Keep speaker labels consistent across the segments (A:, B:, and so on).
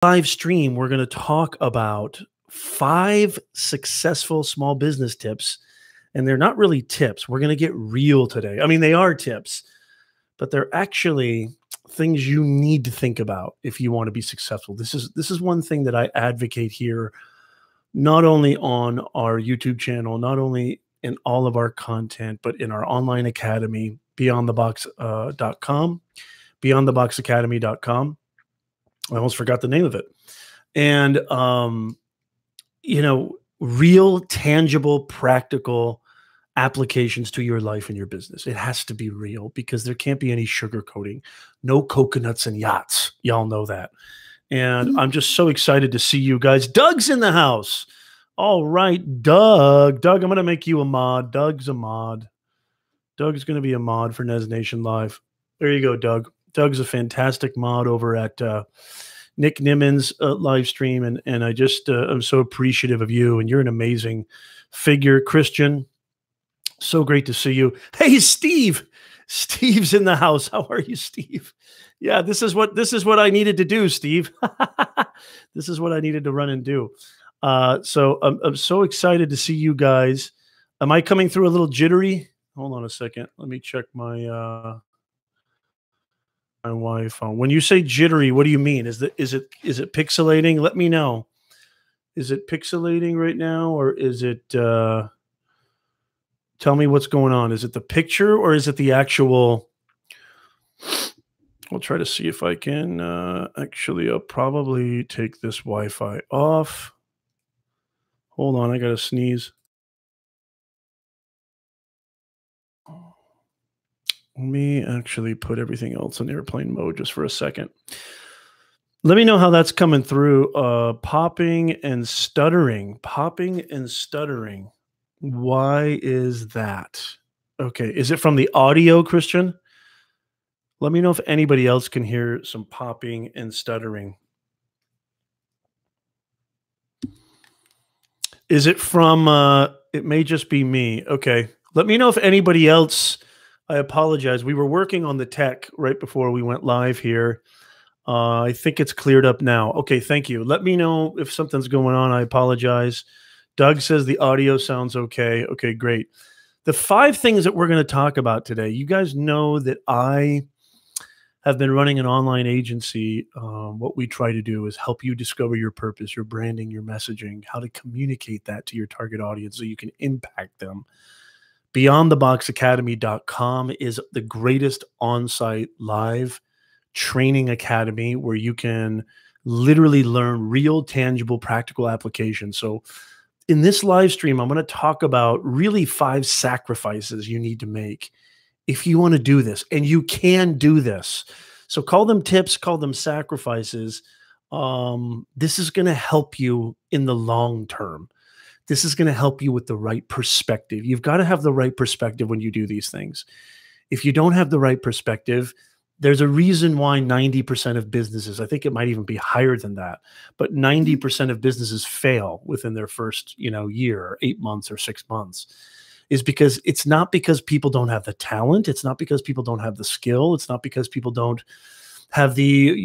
A: Live stream, we're going to talk about 5 successful small business tips, and they're not really tips. We're going to get real today. I mean, they are tips, but they're actually things you need to think about if you want to be successful. This is one thing that I advocate here, not only on our YouTube channel, not only in all of our content, but in our online academy, beyondthebox.com, beyondtheboxacademy.com. I almost forgot the name of it. And, real, tangible, practical applications to your life and your business. It has to be real because there can't be any sugarcoating, no coconuts and yachts. Y'all know that. And I'm just so excited to see you guys. Doug's in the house. All right, Doug. Doug, I'm going to make you a mod. Doug's a mod. Doug's going to be a mod for Nez Nation Live. There you go, Doug. Doug's a fantastic mod over at Nick Nimmons live stream, and I just I'm so appreciative of you, and you're an amazing figure, Christian. So great to see you. Hey, Steve. Steve's in the house. How are you, Steve? Yeah, this is what I needed to do, Steve. This is what I needed to run and do. So I'm so excited to see you guys. Am I coming through a little jittery? Hold on a second. Let me check my my Wi-Fi. When you say jittery, what do you mean? Is it pixelating? Let me know. Is it pixelating right now, or is it? Tell me what's going on. Is it the picture, or is it the actual? I'll try to see if I can. Actually, I'll probably take this Wi-Fi off. Hold on, I gotta sneeze. Let me actually put everything else in airplane mode just for a second. Let me know how that's coming through. Popping and stuttering. Popping and stuttering. Why is that? Okay. Is it from the audio, Christian? Let me know if anybody else can hear some popping and stuttering. Is it from, it may just be me. Okay. Let me know if anybody else. I apologize. We were working on the tech right before we went live here. I think it's cleared up now. Okay, thank you. Let me know if something's going on. I apologize. Doug says the audio sounds okay. Okay, great. The 5 things that we're going to talk about today. You guys know that I have been running an online agency. What we try to do is help you discover your purpose, your branding, your messaging, how to communicate that to your target audience so you can impact them. BeyondTheBoxAcademy.com is the greatest on-site live training academy where you can literally learn real, tangible, practical applications. So in this live stream, I'm going to talk about really 5 sacrifices you need to make if you want to do this, and you can do this. So call them tips, call them sacrifices. This is going to help you in the long term. This is going to help you with the right perspective. You've got to have the right perspective when you do these things. If you don't have the right perspective, there's a reason why 90% of businesses, I think it might even be higher than that, but 90% of businesses fail within their first, year, or 8 months or 6 months, is because it's not because people don't have the talent. It's not because people don't have the skill. It's not because people don't have the,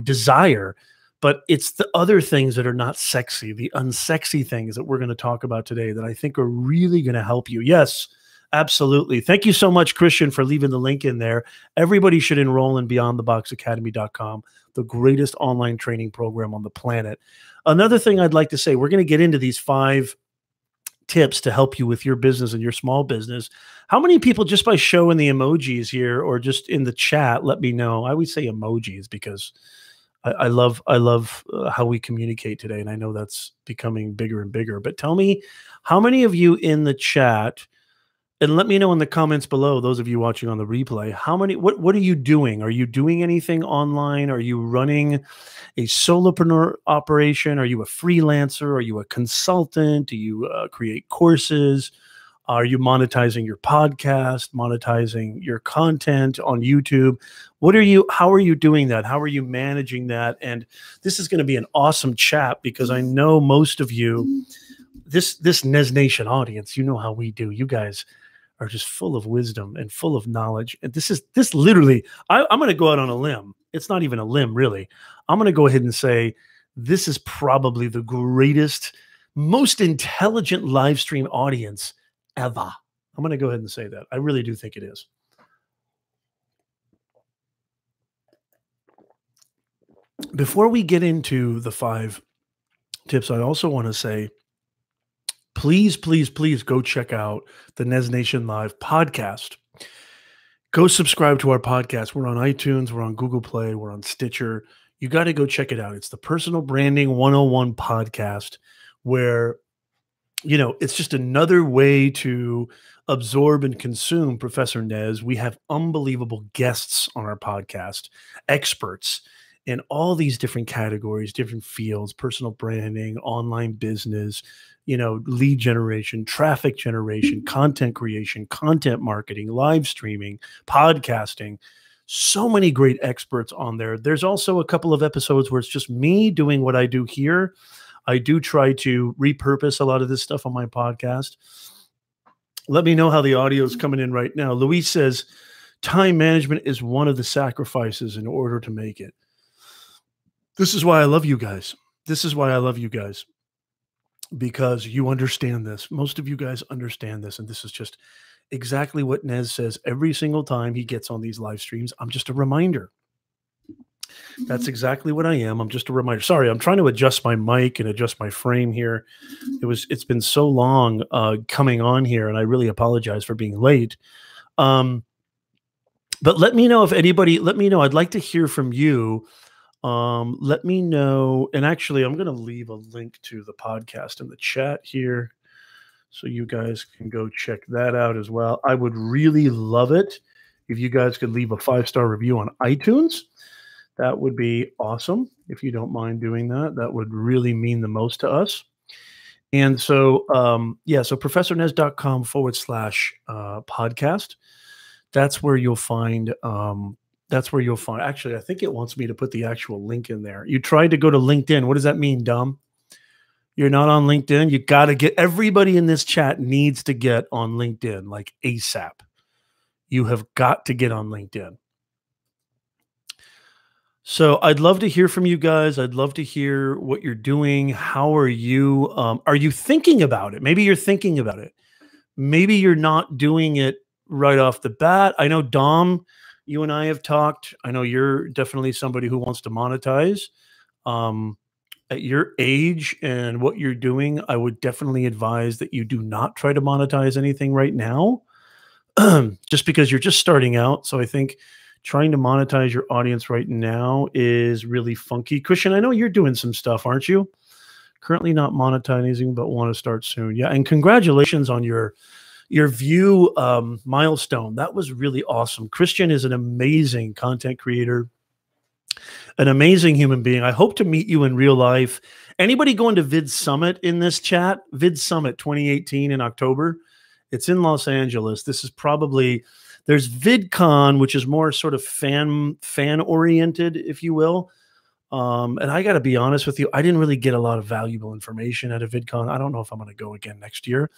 A: desire. But it's the other things that are not sexy, the unsexy things that we're going to talk about today that I think are really going to help you. Yes, absolutely. Thank you so much, Christian, for leaving the link in there. Everybody should enroll in beyondtheboxacademy.com, the greatest online training program on the planet. Another thing I'd like to say, we're going to get into these 5 tips to help you with your business and your small business. How many people, just by showing the emojis here or just in the chat, let me know. I always say emojis because I love how we communicate today, and I know that's becoming bigger and bigger. But tell me, how many of you in the chat, and let me know in the comments below, those of you watching on the replay, what are you doing? Are you doing anything online? Are you running a solopreneur operation? Are you a freelancer? Are you a consultant? Do you create courses? Are you monetizing your podcast, monetizing your content on YouTube? How are you doing that? How are you managing that? And this is going to be an awesome chat because I know most of you, this Nez Nation audience, you know how we do. You guys are just full of wisdom and full of knowledge. And this literally, I'm going to go out on a limb. It's not even a limb, really. I'm going to go ahead and say this is probably the greatest, most intelligent live stream audience ever. I'm going to go ahead and say that. I really do think it is. Before we get into the 5 tips, I also want to say, please, please, please go check out the Nez Nation Live podcast. Go subscribe to our podcast. We're on iTunes, we're on Google Play, we're on Stitcher. You got to go check it out. It's the Personal Branding 101 podcast, where, you know, it's just another way to absorb and consume Professor Nez. We have unbelievable guests on our podcast, experts in all these different categories, different fields: personal branding, online business, you know, lead generation, traffic generation, content creation, content marketing, live streaming, podcasting. So many great experts on there. There's also a couple of episodes where it's just me doing what I do here. I do try to repurpose a lot of this stuff on my podcast. Let me know how the audio is coming in right now. Luis says, time management is one of the sacrifices in order to make it. This is why I love you guys. This is why I love you guys, because you understand this. Most of you guys understand this. And this is just exactly what Nez says every single time he gets on these live streams. I'm just a reminder. That's exactly what I am. I'm just a reminder. Sorry, I'm trying to adjust my mic and adjust my frame here. It's been so long coming on here, and I really apologize for being late. But let me know if anybody, let me know. I'd like to hear from you. Let me know. And actually, I'm going to leave a link to the podcast in the chat here, so you guys can go check that out as well. I would really love it if you guys could leave a 5-star review on iTunes. That would be awesome. If you don't mind doing that, that would really mean the most to us. And so, yeah, so professornez.com/podcast. That's where you'll find, actually, I think it wants me to put the actual link in there. You tried to go to LinkedIn. What does that mean, dumb? You're not on LinkedIn. You got to get, everybody in this chat needs to get on LinkedIn, like ASAP. You have got to get on LinkedIn. So I'd love to hear from you guys. I'd love to hear what you're doing. How are you? Are you thinking about it? Maybe you're thinking about it. Maybe you're not doing it right off the bat. I know, Dom, you and I have talked. I know you're definitely somebody who wants to monetize. At your age and what you're doing, I would definitely advise that you do not try to monetize anything right now, just because you're just starting out. So I think trying to monetize your audience right now is really funky. Christian, I know you're doing some stuff, aren't you? Currently not monetizing, but want to start soon. Yeah, and congratulations on your view milestone. That was really awesome. Christian is an amazing content creator, an amazing human being. I hope to meet you in real life. Anybody going to Vid Summit in this chat? Vid Summit 2018 in October. It's in Los Angeles. This is probably... There's VidCon, which is more sort of fan oriented, if you will. And I got to be honest with you, I didn't really get a lot of valuable information out of VidCon. I don't know if I'm going to go again next year.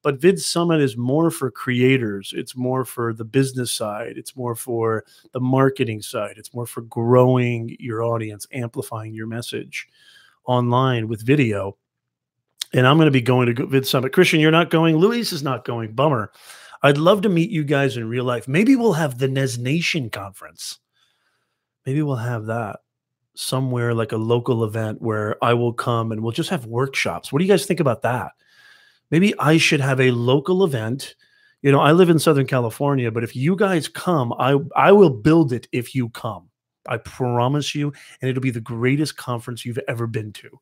A: But Vid Summit is more for creators. It's more for the business side. It's more for the marketing side. It's more for growing your audience, amplifying your message online with video. And I'm going to be going to Vid Summit. Christian, you're not going. Luis is not going. Bummer. I'd love to meet you guys in real life. Maybe we'll have the Nez Nation conference. Maybe we'll have that somewhere, like a local event where I will come and we'll just have workshops. What do you guys think about that? Maybe I should have a local event. You know, I live in Southern California, but if you guys come, I will build it if you come. I promise you. And it'll be the greatest conference you've ever been to,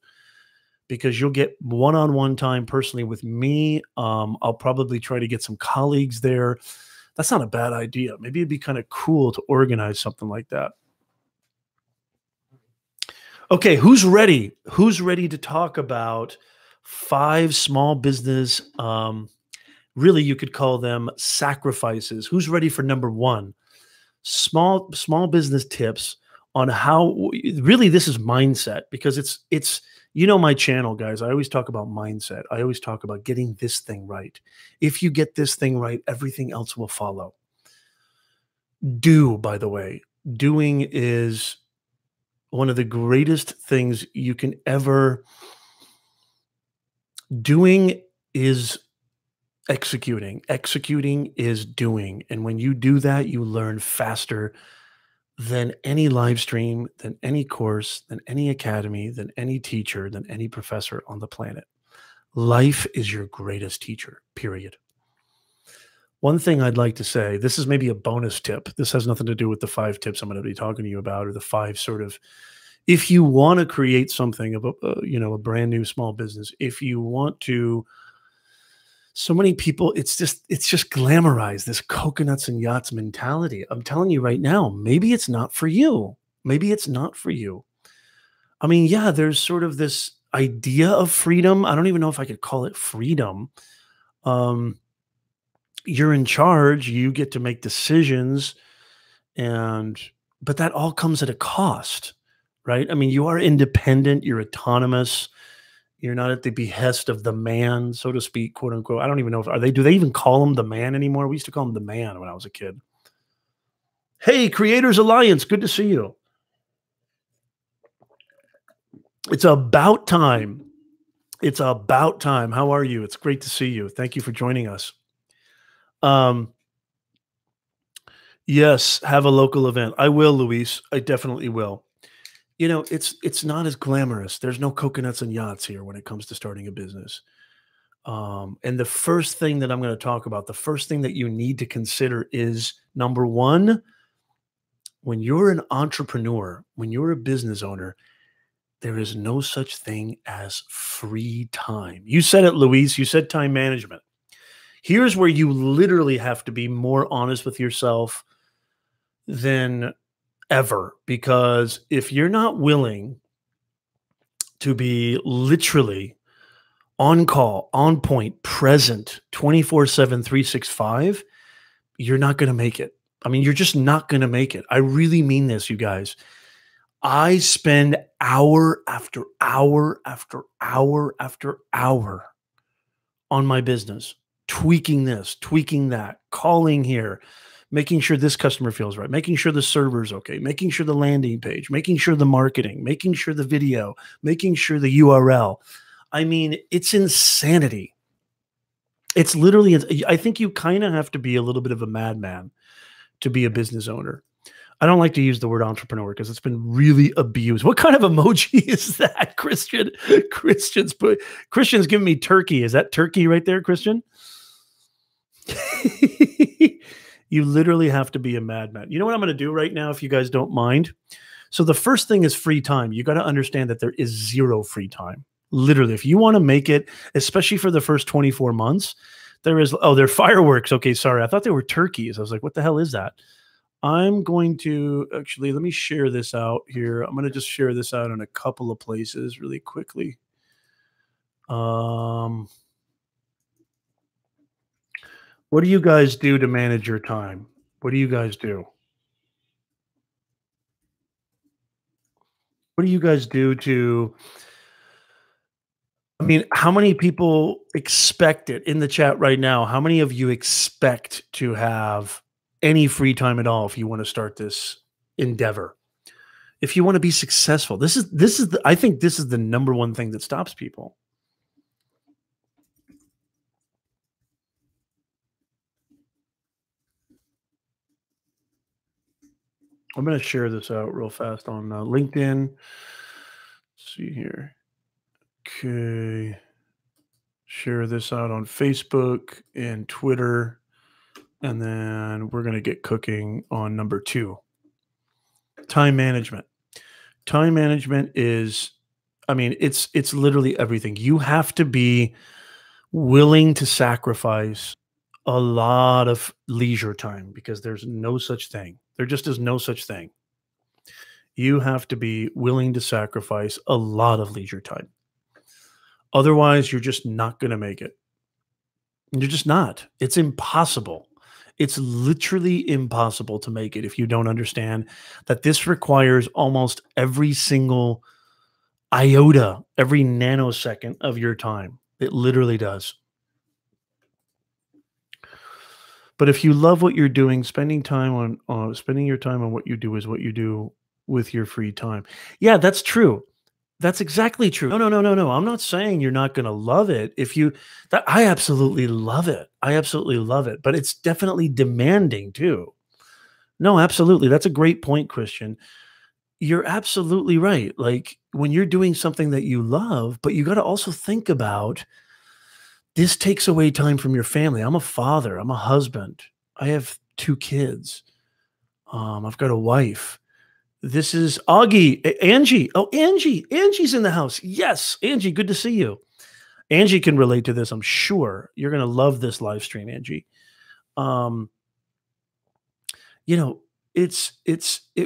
A: because you'll get one-on-one time personally with me. I'll probably try to get some colleagues there. That's not a bad idea. Maybe it'd be kind of cool to organize something like that. Okay, who's ready? Who's ready to talk about 5 small business, really you could call them sacrifices? Who's ready for number 1? Small business tips on how, really this is mindset, because it's You know my channel, guys. I always talk about mindset. I always talk about getting this thing right. If you get this thing right, everything else will follow. By the way, doing is one of the greatest things you can ever doing is executing. Executing is doing. And when you do that, you learn faster than any live stream, than any course, than any academy, than any teacher, than any professor on the planet. Life is your greatest teacher, period. One thing I'd like to say, this is maybe a bonus tip. This has nothing to do with the 5 tips I'm going to be talking to you about, or the 5 sort of, if you want to create something of a brand new small business, if you want to, so many people, it's just glamorized, this coconuts and yachts mentality. I'm telling you right now, maybe it's not for you. Maybe it's not for you. I mean, yeah, there's sort of this idea of freedom. I don't even know if I could call it freedom. You're in charge, you get to make decisions, but that all comes at a cost, right? I mean, you are independent, you're autonomous. You're not at the behest of the man, so to speak, quote unquote. I don't even know do they even call him the man anymore? We used to call him the man when I was a kid. Hey, Creators Alliance, good to see you. It's about time. It's about time. How are you? It's great to see you. Thank you for joining us. Yes, have a local event. I will, Luis. I definitely will. You know, it's not as glamorous. There's no coconuts and yachts here when it comes to starting a business. And the first thing that I'm going to talk about, the first thing that you need to consider is, number one, when you're an entrepreneur, when you're a business owner, there is no such thing as free time. You said it, Luis. You said time management. Here's where you literally have to be more honest with yourself than ever, because if you're not willing to be literally on call, on point, present 24/7, 365, you're not going to make it. I mean, you're just not going to make it. I really mean this, you guys. I spend hour after hour after hour after hour on my business, tweaking this, tweaking that, calling here, making sure this customer feels right, making sure the server's okay, making sure the landing page, making sure the marketing, making sure the video, making sure the URL. I mean, it's insanity. It's literally, I think you kind of have to be a little bit of a madman to be a business owner. I don't like to use the word entrepreneur because it's been really abused. What kind of emoji is that, Christian? Christian's giving me turkey. Is that turkey right there, Christian? You literally have to be a madman. You know what I'm going to do right now, if you guys don't mind? So the first thing is free time. You got to understand that there is zero free time. Literally, if you want to make it, especially for the first 24 months, they're fireworks. Okay, sorry. I thought they were turkeys. I was like, what the hell is that? I'm going to actually, let me share this out here. I'm going to just share this out in a couple of places really quickly. What do you guys do to manage your time? What do you guys do? What do you guys do to, I mean, how many people expect it in the chat right now? How many of you expect to have any free time at all if you want to start this endeavor? If you want to be successful, I think this is the number one thing that stops people. I'm going to share this out real fast on LinkedIn. Let's see here. Okay. Share this out on Facebook and Twitter. And then we're going to get cooking on number 2. Time management. Time management is, I mean, it's literally everything. You have to be willing to sacrifice a lot of leisure time, because there's no such thing. There just is no such thing. You have to be willing to sacrifice a lot of leisure time. Otherwise, you're just not going to make it. You're just not. It's impossible. It's literally impossible to make it if you don't understand that this requires almost every single iota, every nanosecond of your time. It literally does. But if you love what you're doing, spending your time on what you do is what you do with your free time. Yeah, that's true. That's exactly true. No, no, no, no, no. I'm not saying you're not going to love it. If you that I absolutely love it. I absolutely love it, but it's definitely demanding too. No, absolutely. That's a great point, Christian. You're absolutely right. Like when you're doing something that you love, but you got to also think about this takes away time from your family. I'm a father, I'm a husband. I have 2 kids. I've got a wife. This is Augie, Angie. Oh, Angie. Angie's in the house. Yes, Angie, good to see you. Angie can relate to this, I'm sure. You're gonna love this live stream, Angie. Um, you know, it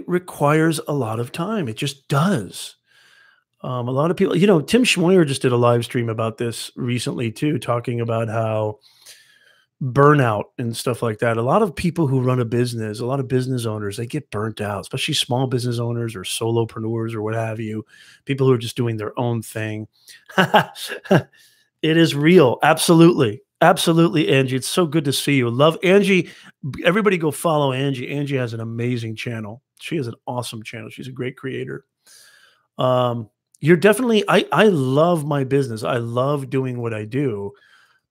A: requires a lot of time. It just does. A lot of people, Tim Schmoyer just did a live stream about this recently too, talking about how burnout and stuff like that. A lot of people who run a business, a lot of business owners, they get burnt out, especially small business owners or solopreneurs or what have you, people who are just doing their own thing. It is real. Absolutely. Absolutely, Angie. It's so good to see you. Love Angie. Everybody go follow Angie. Angie has an amazing channel. She has an awesome channel. She's a great creator. You're definitely, I love my business. I love doing what I do.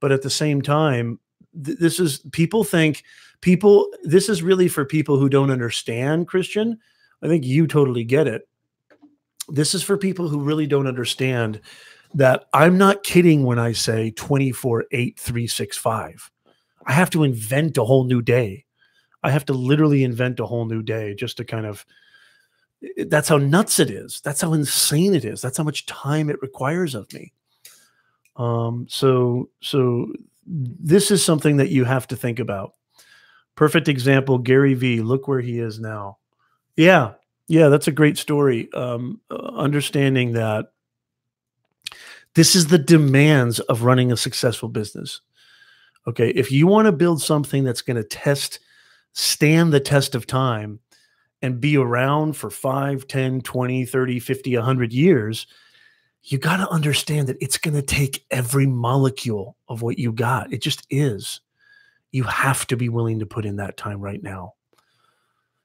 A: But at the same time, this is this is really for people who don't understand, Christian. I think you totally get it. This is for people who really don't understand that I'm not kidding when I say 24/8, 365. I have to invent a whole new day. I have to literally invent a whole new day just to kind of, that's how nuts it is. That's how insane it is. That's how much time it requires of me. So this is something that you have to think about. Perfect example, Gary V. Look where he is now. Yeah, yeah, that's a great story. Understanding that this is the demands of running a successful business. Okay, if you want to build something that's going to stand the test of time and be around for 5, 10, 20, 30, 50, 100 years, you got to understand that it's going to take every molecule of what you got. It just is. You have to be willing to put in that time right now.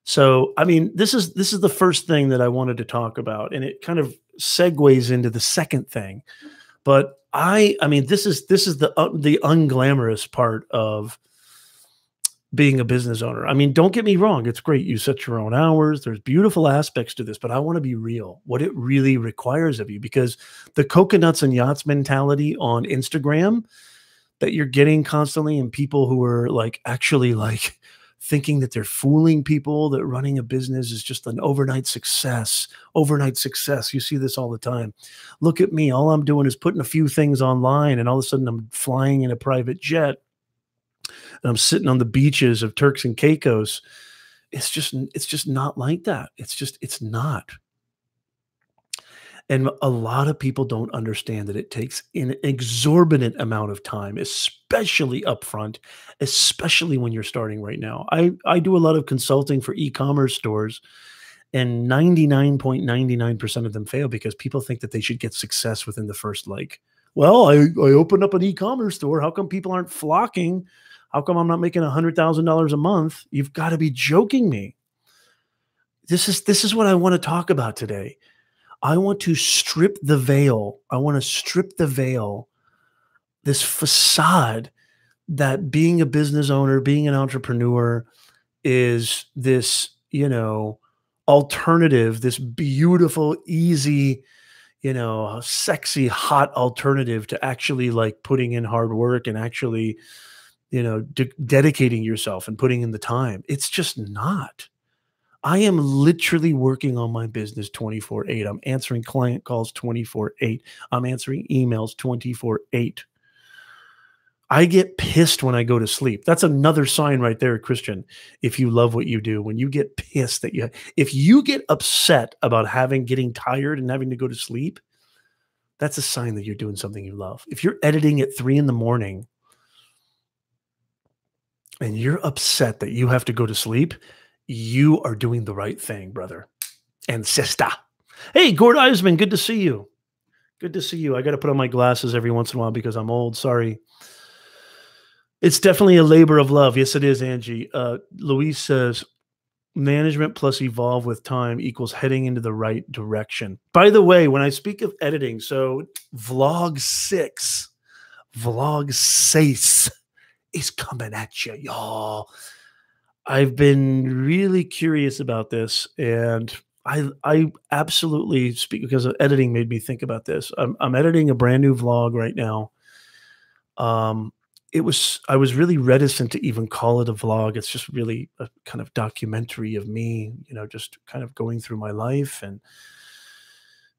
A: So, I mean, this is the first thing that I wanted to talk about, and it kind of segues into the second thing. But I mean, this is the unglamorous part of being a business owner. I mean, don't get me wrong. It's great. You set your own hours. There's beautiful aspects to this, but I want to be real, what it really requires of you, because the coconuts and yachts mentality on Instagram that you're getting constantly, and people who are like actually like thinking that they're fooling people, that running a business is just an overnight success. Overnight success. You see this all the time. Look at me. All I'm doing is putting a few things online, and all of a sudden I'm flying in a private jet. And I'm sitting on the beaches of Turks and Caicos. It's just not like that. It's not. And a lot of people don't understand that it takes an exorbitant amount of time, especially upfront, especially when you're starting right now. I do a lot of consulting for e-commerce stores, and 99.99% of them fail because people think that they should get success within the first, well, I opened up an e-commerce store. How come people aren't flocking? How come I'm not making $100,000 a month? You've got to be joking me. This is what I want to talk about today. I want to strip the veil. I want to strip the veil, this facade that being a business owner, being an entrepreneur is this, alternative, this beautiful, easy, sexy, hot alternative to actually like putting in hard work and actually dedicating yourself and putting in the time. It's just not. I am literally working on my business 24/8. I'm answering client calls 24/8. I'm answering emails 24/8. I get pissed when I go to sleep. That's another sign right there, Christian. If you love what you do, when you get pissed if you get upset about getting tired and having to go to sleep, that's a sign that you're doing something you love. If you're editing at 3 a.m, and you're upset that you have to go to sleep, you are doing the right thing, brother and sister. Hey, Gord Eisman, good to see you. Good to see you. I got to put on my glasses every once in a while because I'm old. Sorry. It's definitely a labor of love. Yes, it is, Angie. Luis says, management plus evolve with time equals heading into the right direction. By the way, when I speak of editing, so vlog 6 is coming at you, y'all. I've been really curious about this, and I absolutely speak because editing made me think about this. I'm editing a brand new vlog right now. Um, I was really reticent to even call it a vlog. It's just really a kind of documentary of me, just kind of going through my life, and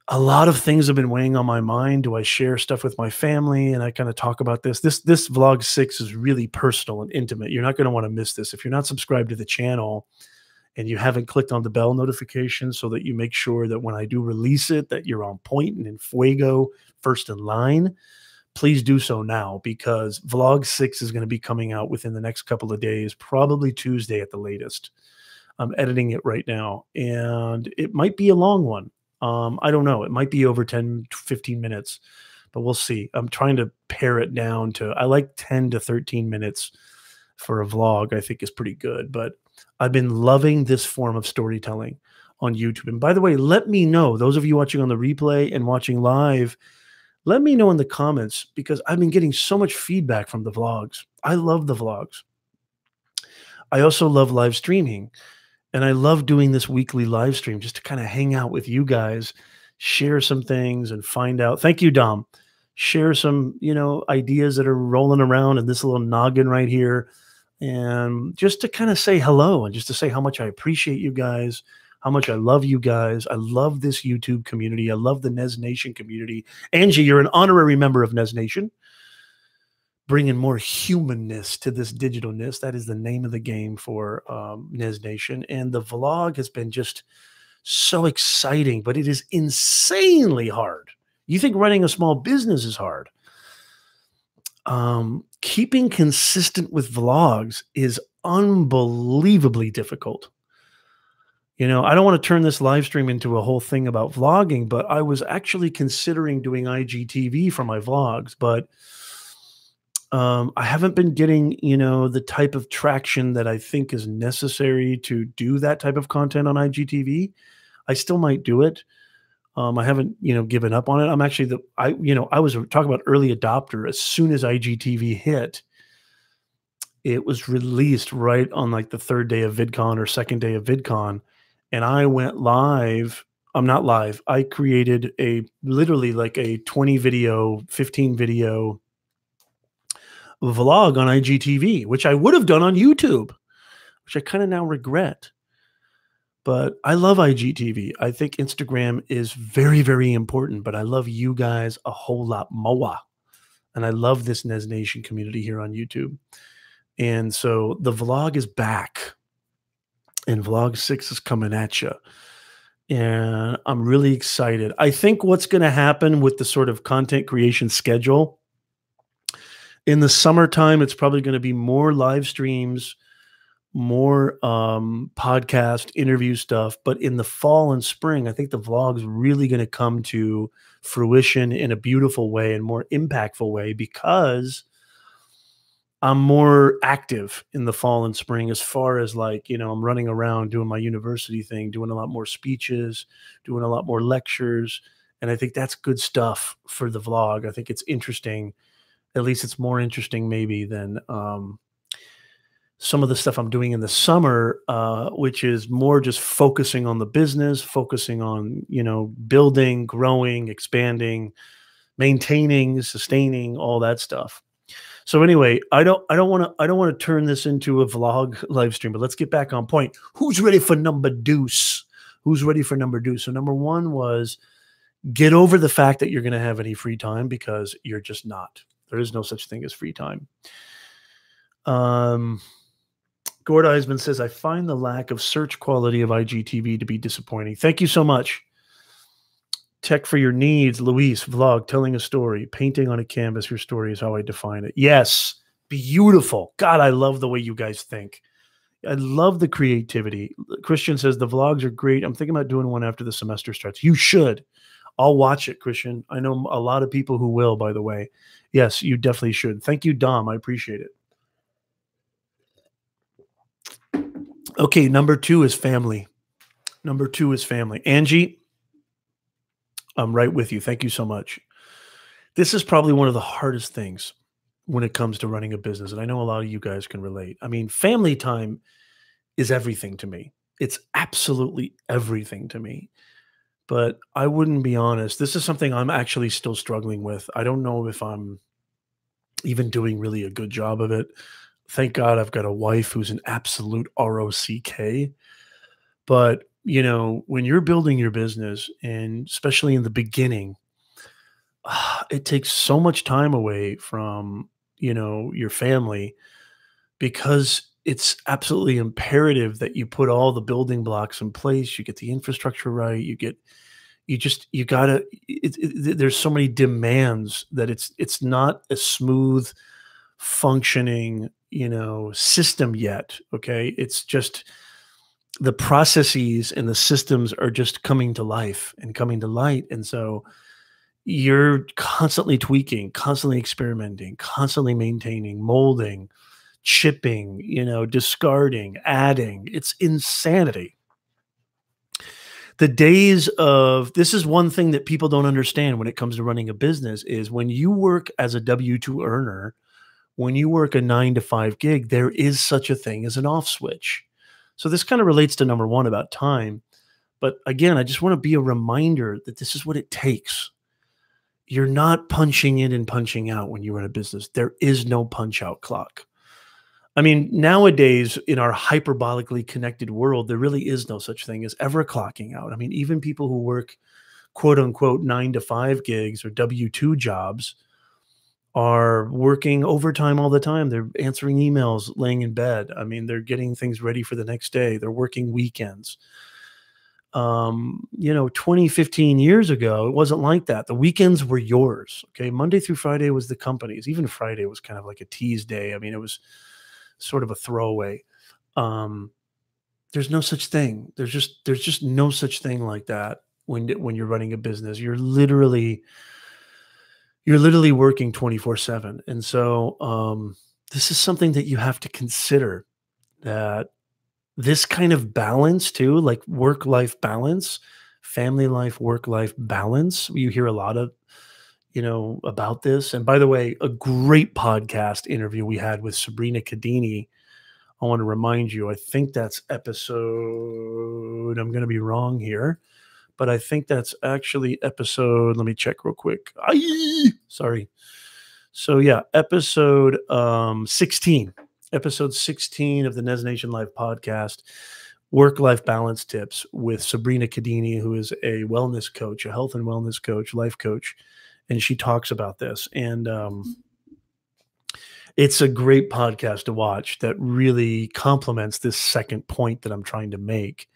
A: a lot of things have been weighing on my mind. Do I share stuff with my family? And I kind of talk about this. This vlog 6 is really personal and intimate. You're not going to want to miss this. If you're not subscribed to the channel and you haven't clicked on the bell notification so that you make sure that when I do release it, that you're on point and in fuego, first in line, please do so now, because vlog 6 is going to be coming out within the next couple of days, probably Tuesday at the latest. I'm editing it right now, and it might be a long one. I don't know. It might be over 10, 15 minutes, but we'll see. I'm trying to pare it down to, I like 10 to 13 minutes for a vlog, I think is pretty good. But I've been loving this form of storytelling on YouTube. And by the way, let me know, those of you watching on the replay and watching live, let me know in the comments, because I've been getting so much feedback from the vlogs. I love the vlogs. I also love live streaming. And I love doing this weekly live stream just to kind of hang out with you guys, share some things and find out. Thank you, Dom. Share some, ideas that are rolling around in this little noggin right here. And just to kind of say hello and just to say how much I appreciate you guys, how much I love you guys. I love this YouTube community. I love the Nez Nation community. Angie, you're an honorary member of Nez Nation, bringing more humanness to this digitalness. That is the name of the game for Nez Nation. And the vlog has been just so exciting, but it is insanely hard. You think running a small business is hard. Keeping consistent with vlogs is unbelievably difficult. I don't want to turn this live stream into a whole thing about vlogging, but I was actually considering doing IGTV for my vlogs, but I haven't been getting, the type of traction that I think is necessary to do that type of content on IGTV. I still might do it. I haven't, given up on it. I'm actually I was talking about early adopter. As soon as IGTV hit, it was released right on like the 3rd day of VidCon or 2nd day of VidCon. And I went live. I'm not live. I created literally like a 20 video, 15 video vlog on IGTV, which I would have done on YouTube, which I kind of now regret. But I love IGTV. I think Instagram is very, very important, but I love you guys a whole lot more. And I love this Nez Nation community here on YouTube. And so the vlog is back, and vlog 6 is coming at you. And I'm really excited. I think what's going to happen with the sort of content creation schedule, in the summertime, it's probably going to be more live streams, more podcast interview stuff. But in the fall and spring, I think the vlog's really going to come to fruition in a beautiful way and more impactful way, because I'm more active in the fall and spring as far as like, I'm running around doing my university thing, doing a lot more speeches, doing a lot more lectures. And I think that's good stuff for the vlog. I think it's interesting. At least it's more interesting maybe than some of the stuff I'm doing in the summer, which is more just focusing on the business, focusing on, building, growing, expanding, maintaining, sustaining, all that stuff. So anyway, I don't want to turn this into a vlog live stream, but let's get back on point. Who's ready for number deuce? Who's ready for number deuce? So number 1 was get over the fact that you're going to have any free time, because you're just not. There is no such thing as free time. Gord Eisman says, I find the lack of search quality of IGTV to be disappointing. Thank you so much. Tech for your needs, Luis, vlog, telling a story, painting on a canvas, your story is how I define it. Yes, beautiful. God, I love the way you guys think. I love the creativity. Christian says, the vlogs are great. I'm thinking about doing one after the semester starts. You should. I'll watch it, Christian. I know a lot of people who will, by the way. Yes, you definitely should. Thank you, Dom. I appreciate it. Okay, number two is family. Number two is family. Angie, I'm right with you. Thank you so much. This is probably one of the hardest things when it comes to running a business. And I know a lot of you guys can relate. I mean, family time is everything to me. It's absolutely everything to me. But I wouldn't be honest. This is something I'm actually still struggling with. I don't know if I'm even doing really a good job of it. Thank God I've got a wife who's an absolute ROCK. But, when you're building your business, and especially in the beginning, it takes so much time away from, your family, because it's absolutely imperative that you put all the building blocks in place. You get the infrastructure right. You gotta, there's so many demands that it's not a smooth functioning, system yet. Okay. It's just the processes and the systems are just coming to life and coming to light. And so you're constantly tweaking, constantly experimenting, constantly maintaining, molding, chipping, discarding, adding. It's insanity. The days of this is one thing that people don't understand when it comes to running a business is when you work as a W-2 earner, when you work a 9 to 5 gig, there is such a thing as an off switch. So this kind of relates to number one about time. But again, I just want to be a reminder that this is what it takes. You're not punching in and punching out when you run a business. There is no punch out clock. I mean, nowadays in our hyperbolically connected world, there really is no such thing as ever clocking out. I mean, even people who work quote unquote 9 to 5 gigs or W-2 jobs are working overtime all the time. They're answering emails, laying in bed. I mean, they're getting things ready for the next day. They're working weekends. 20, 15 years ago, it wasn't like that. The weekends were yours. Okay. Monday through Friday was the company's. Even Friday was kind of like a tease day. I mean, it was sort of a throwaway. There's no such thing. There's just no such thing like that when you're running a business. You're literally working 24/7. And so this is something that you have to consider, that this kind of balance too, like work-life balance, family life, work-life balance. You hear a lot of, about this. And by the way, a great podcast interview we had with Sabrina Cadini. I want to remind you, I think that's episode, I'm going to be wrong here, but I think that's actually episode, let me check real quick. Sorry. So yeah, episode 16 of the Nez Nation Live podcast, work-life balance tips with Sabrina Cadini, who is a wellness coach, a health and wellness coach, life coach. And she talks about this. And it's a great podcast to watch that really complements this second point that I'm trying to make.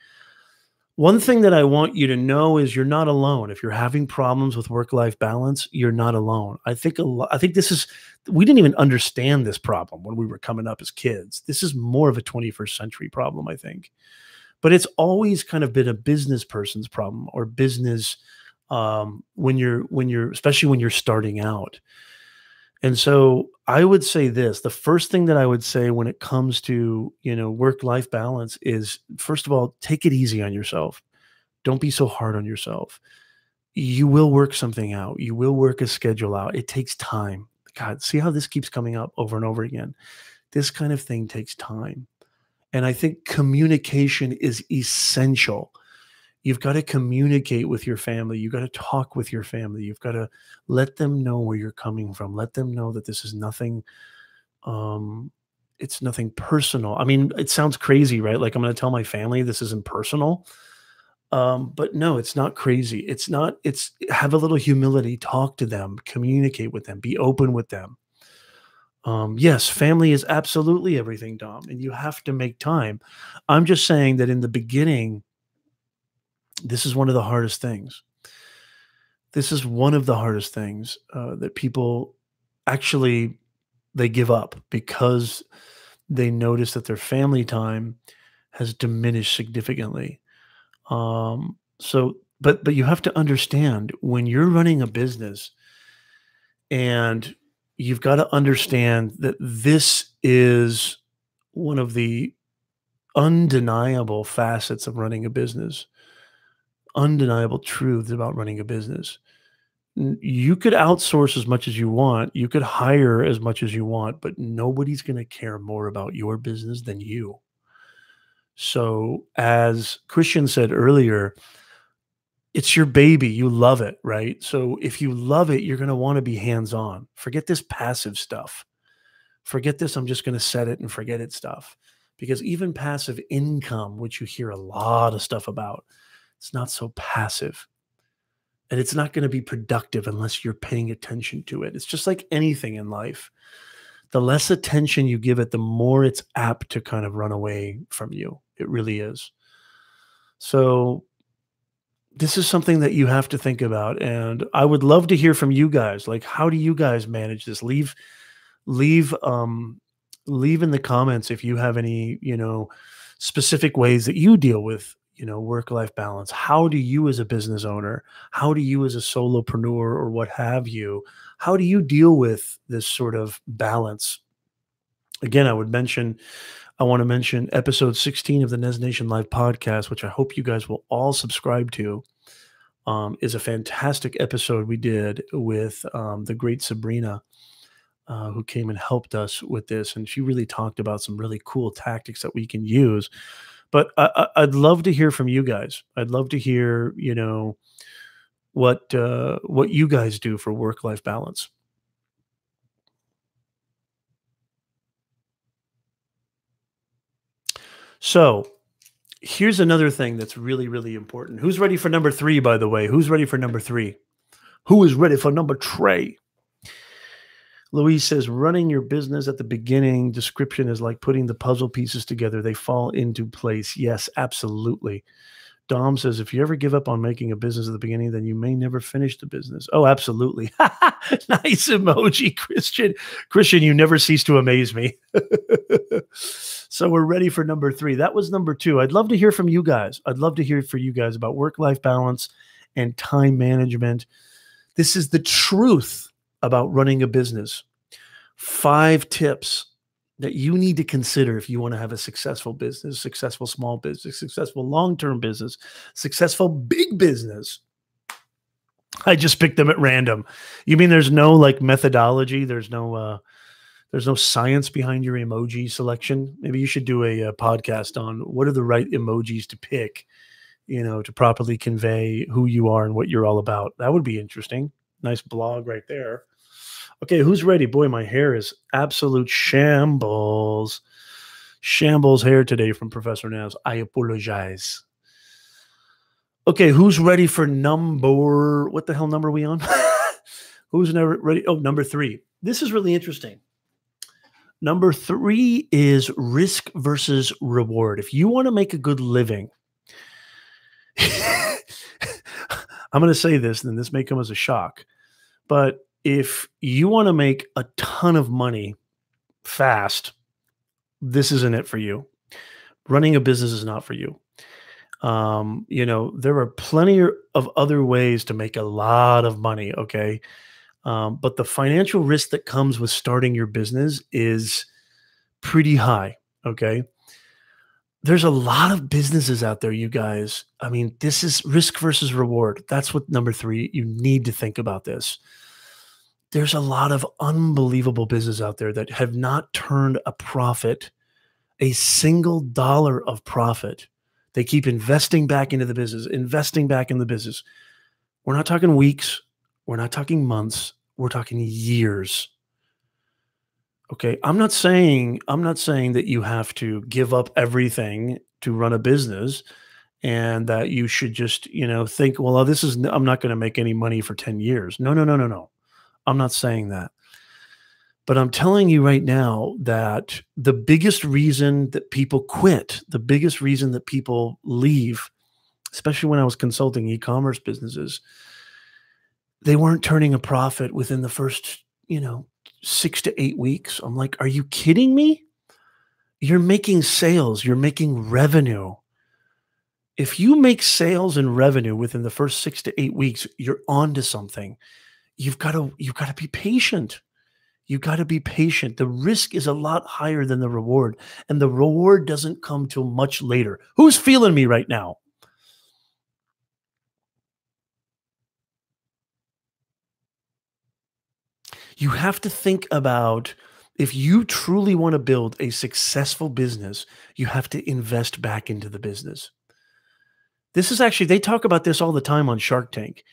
A: One thing that I want you to know is you're not alone. If you're having problems with work-life balance, you're not alone. I think we didn't even understand this problem when we were coming up as kids. This is more of a 21st century problem, I think. But it's always kind of been a business person's problem, or business especially when you're starting out. And so I would say this, the first thing that I would say when it comes to, work-life balance is, first of all, take it easy on yourself. Don't be so hard on yourself. You will work something out. You will work a schedule out. It takes time. God, see how this keeps coming up over and over again. This kind of thing takes time. And I think communication is essential. You've got to communicate with your family. You've got to talk with your family. You've got to let them know where you're coming from. Let them know that this is nothing, it's nothing personal. I mean, it sounds crazy, right? Like I'm going to tell my family this isn't personal. But no, it's not crazy. It's have a little humility, talk to them, communicate with them, be open with them. Yes, family is absolutely everything, Dom, and you have to make time. I'm just saying that in the beginning, this is one of the hardest things. This is one of the hardest things that people actually they give up because they notice that their family time has diminished significantly. So But you have to understand when you're running a business, and you've got to understand that this is one of the undeniable facets of running a business, undeniable truths about running a business. You could outsource as much as you want, you could hire as much as you want, but nobody's going to care more about your business than you. So, as Christian said earlier, it's your baby. You love it, right? So, if you love it, you're going to want to be hands on. Forget this passive stuff. Forget this, I'm just going to set it and forget it stuff. Because even passive income, which you hear a lot of stuff about, it's not so passive. And it's not going to be productive unless you're paying attention to it. It's just like anything in life. The less attention you give it, the more it's apt to kind of run away from you. It really is. So this is something that you have to think about. And I would love to hear from you guys. Like, how do you guys manage this? Leave leave in the comments if you have any, specific ways that you deal with, work-life balance. How do you as a business owner, how do you as a solopreneur or what have you, how do you deal with this sort of balance? Again, I want to mention episode 16 of the Nez Nation Live podcast, which I hope you guys will all subscribe to. Is a fantastic episode we did with the great Sabrina, who came and helped us with this. And she really talked about some really cool tactics that we can use. But I'd love to hear from you guys. I'd love to hear, what you guys do for work-life balance. So here's another thing that's really, really important. Who's ready for number 3, by the way? Who's ready for number 3? Who is ready for number 3? Louise says, running your business at the beginning description is like putting the puzzle pieces together. They fall into place. Yes, absolutely. Dom says, if you ever give up on making a business at the beginning, then you may never finish the business. Oh, absolutely. Nice emoji, Christian. Christian, you never cease to amaze me. So we're ready for number 3. That was number 2. I'd love to hear from you guys. I'd love to hear from you guys about work-life balance and time management. This is the truth about running a business. 5 tips that you need to consider if you want to have a successful business, successful small business, successful long-term business, successful big business. I just picked them at random. You mean there's no like methodology? There's no science behind your emoji selection? Maybe you should do a podcast on what are the right emojis to pick, to properly convey who you are and what you're all about. That would be interesting. Nice blog right there. Okay, who's ready? Boy, my hair is absolute shambles. Shambles hair today from Professor Nez. I apologize. Okay, who's ready for what the hell number are we on? Who's never ready? Oh, number 3. This is really interesting. Number 3 is risk versus reward. If you want to make a good living, I'm going to say this, and this may come as a shock, but if you want to make a ton of money fast, this isn't it for you. Running a business is not for you. There are plenty of other ways to make a lot of money, okay? But the financial risk that comes with starting your business is pretty high, okay? There's a lot of businesses out there, you guys. I mean, this is risk versus reward. That's what number 3, you need to think about this. There's a lot of unbelievable business out there that have not turned a profit, a single dollar of profit. They keep investing back into the business, investing back in the business. We're not talking weeks. We're not talking months. We're talking years. Okay. I'm not saying that you have to give up everything to run a business and that you should just, think, well, I'm not going to make any money for 10 years. No. I'm not saying that. But I'm telling you right now that the biggest reason that people quit, the biggest reason that people leave, especially when I was consulting e-commerce businesses, they weren't turning a profit within the first, 6 to 8 weeks. I'm like, are you kidding me? You're making sales. You're making revenue. If you make sales and revenue within the first 6 to 8 weeks, you're on to something. You've gotta be patient. You gotta be patient. The risk is a lot higher than the reward, and the reward doesn't come till much later. Who's feeling me right now? You have to think about, if you truly wanna build a successful business, you have to invest back into the business. This is actually, they talk about this all the time on Shark Tank.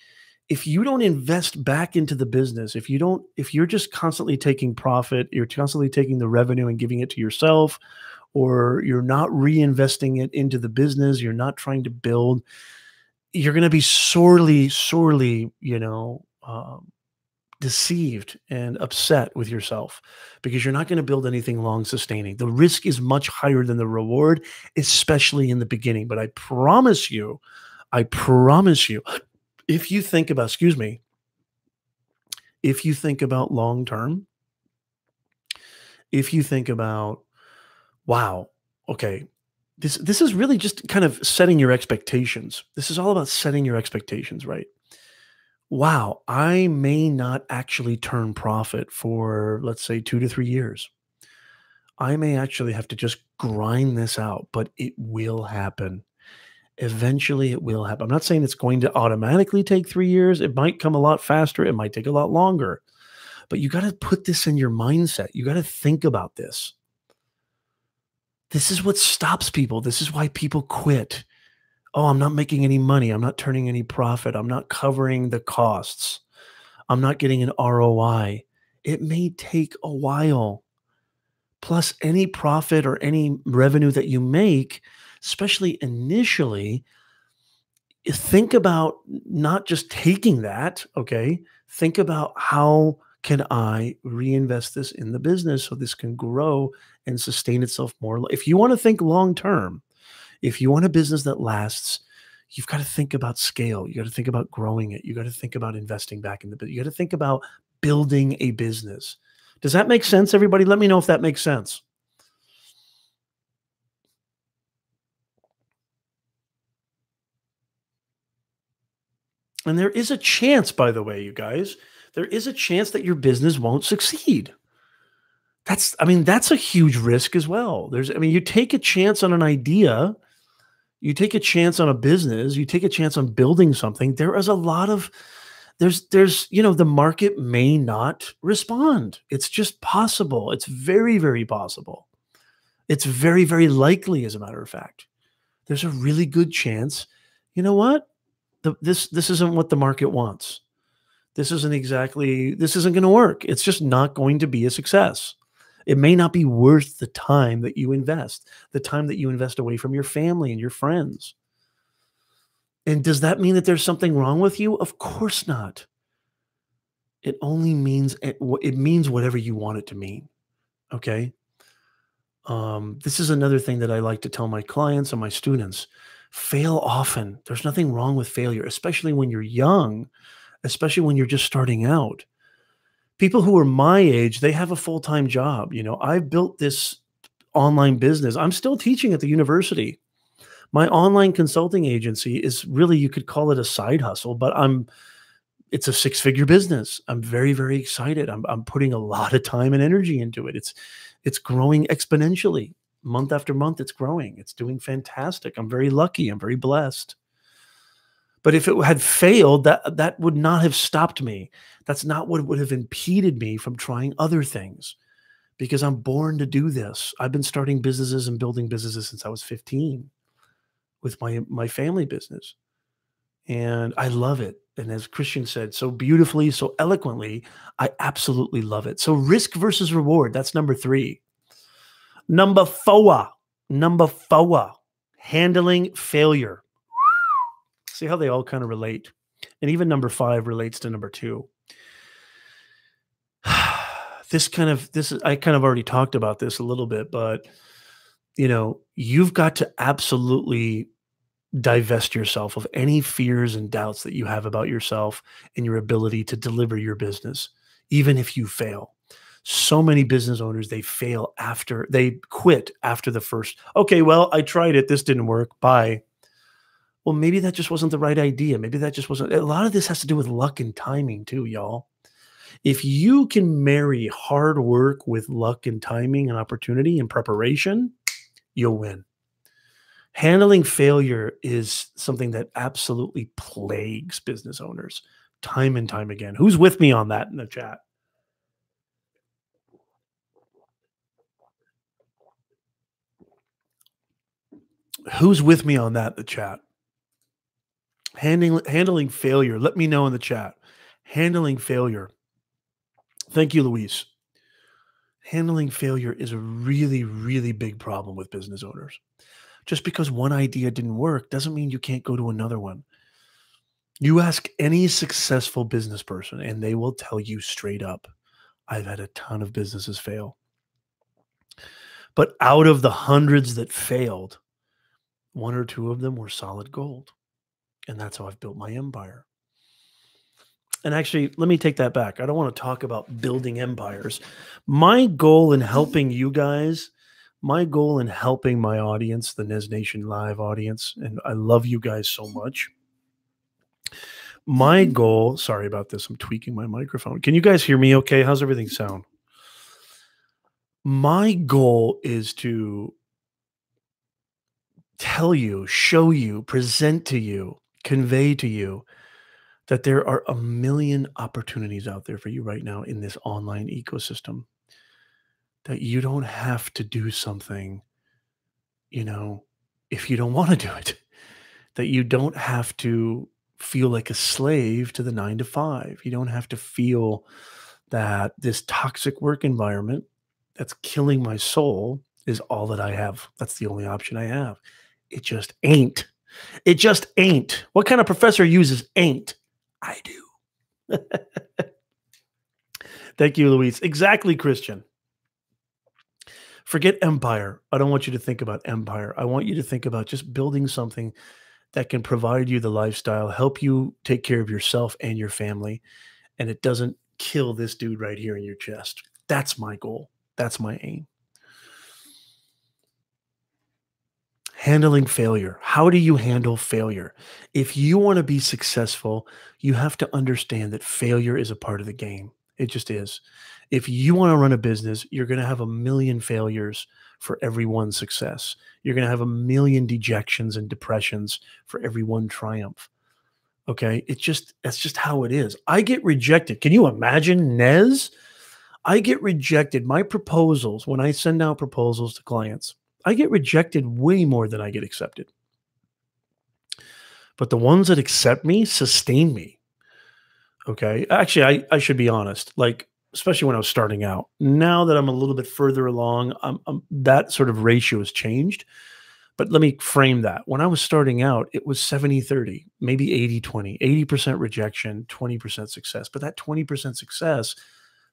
A: If you don't invest back into the business, if you're just constantly taking profit, you're constantly taking the revenue and giving it to yourself, or you're not reinvesting it into the business, you're not trying to build, you're going to be sorely, sorely, deceived and upset with yourself, because you're not going to build anything long sustaining. The risk is much higher than the reward, especially in the beginning. But I promise you, if you think about, excuse me, if you think about long term, if you think about, wow, okay, this is really just kind of setting your expectations. This is all about setting your expectations, right? Wow, I may not actually turn profit for, let's say, 2 to 3 years. I may actually have to just grind this out, but it will happen. Eventually, it will happen. I'm not saying it's going to automatically take 3 years. It might come a lot faster. It might take a lot longer. But you got to put this in your mindset. You got to think about this. This is what stops people. This is why people quit. Oh, I'm not making any money. I'm not turning any profit. I'm not covering the costs. I'm not getting an ROI. It may take a while. Plus, any profit or any revenue that you make, especially initially, think about not just taking that, okay? Think about, how can I reinvest this in the business so this can grow and sustain itself more? If you want to think long term, if you want a business that lasts, you've got to think about scale. You got to think about growing it. You got to think about investing back in the business. You got to think about building a business. Does that make sense, everybody? Let me know if that makes sense. And there is a chance, by the way, you guys, there is a chance that your business won't succeed. That's a huge risk as well. You take a chance on an idea, you take a chance on a business, you take a chance on building something. There is a lot of, the market may not respond. It's just possible. It's very, very possible. It's very, very likely, as a matter of fact. There's a really good chance, you know what? This isn't what the market wants. This isn't going to work. It's just not going to be a success. It may not be worth the time that you invest, away from your family and your friends. And does that mean that there's something wrong with you? Of course not. It only means, it means whatever you want it to mean. Okay. This is another thing that I like to tell my clients and my students: fail often. There's nothing wrong with failure, especially when you're young, especially when you're just starting out. People who are my age, they have a full-time job. I've built this online business. I'm still teaching at the university. My online consulting agency is really, you could call it a side hustle, but it's a six-figure business. I'm very, very excited. I'm putting a lot of time and energy into it. It's growing exponentially. Month after month, it's growing. It's doing fantastic. I'm very lucky. I'm very blessed. But if it had failed, that would not have stopped me. That's not what would have impeded me from trying other things, because I'm born to do this. I've been starting businesses and building businesses since I was 15 with my family business. And I love it. And as Christian said so beautifully, so eloquently, I absolutely love it. So risk versus reward, that's number 3. Number four, handling failure. See how they all kind of relate. And even number 5 relates to number 2. I kind of already talked about this a little bit, but you've got to absolutely divest yourself of any fears and doubts that you have about yourself and your ability to deliver your business, even if you fail. So many business owners, they quit after the first, okay, well, I tried it. This didn't work. Bye. Well, maybe that just wasn't the right idea. Maybe that just wasn't. A lot of this has to do with luck and timing too, y'all. If you can marry hard work with luck and timing and opportunity and preparation, you'll win. Handling failure is something that absolutely plagues business owners time and time again. Who's with me on that in the chat? Who's with me on that in the chat? Handling failure. Let me know in the chat. Handling failure. Thank you, Luis. Handling failure is a really, really big problem with business owners. Just because one idea didn't work doesn't mean you can't go to another one. You ask any successful business person, and they will tell you straight up, I've had a ton of businesses fail. But out of the hundreds that failed, one or two of them were solid gold. And that's how I've built my empire. And actually, let me take that back. I don't want to talk about building empires. My goal in helping you guys, my goal in helping my audience, the Nez Nation Live audience, and I love you guys so much. My goal, sorry about this, I'm tweaking my microphone. Can you guys hear me okay? How's everything sound? My goal is to tell you, show you, present to you, convey to you that there are a million opportunities out there for you right now in this online ecosystem, that you don't have to do something, if you don't want to do it, that you don't have to feel like a slave to the 9 to 5. You don't have to feel that this toxic work environment that's killing my soul is all that I have. That's the only option I have. It just ain't. It just ain't. What kind of professor uses ain't? I do. Thank you, Luis. Exactly, Christian. Forget empire. I don't want you to think about empire. I want you to think about just building something that can provide you the lifestyle, help you take care of yourself and your family, and it doesn't kill this dude right here in your chest. That's my goal. That's my aim. Handling failure. How do you handle failure? If you want to be successful, you have to understand that failure is a part of the game. It just is. If you want to run a business, you're going to have a million failures for every one success. You're going to have a million dejections and depressions for every one triumph. Okay? That's just how it is. I get rejected. Can you imagine, Nez? I get rejected. My proposals, when I send out proposals to clients, I get rejected way more than I get accepted. But the ones that accept me sustain me. Okay. Actually, I should be honest, like, especially when I was starting out. Now that I'm a little bit further along, that sort of ratio has changed. But let me frame that. When I was starting out, it was 70-30, maybe 80-20, 80% rejection, 20% success. But that 20% success,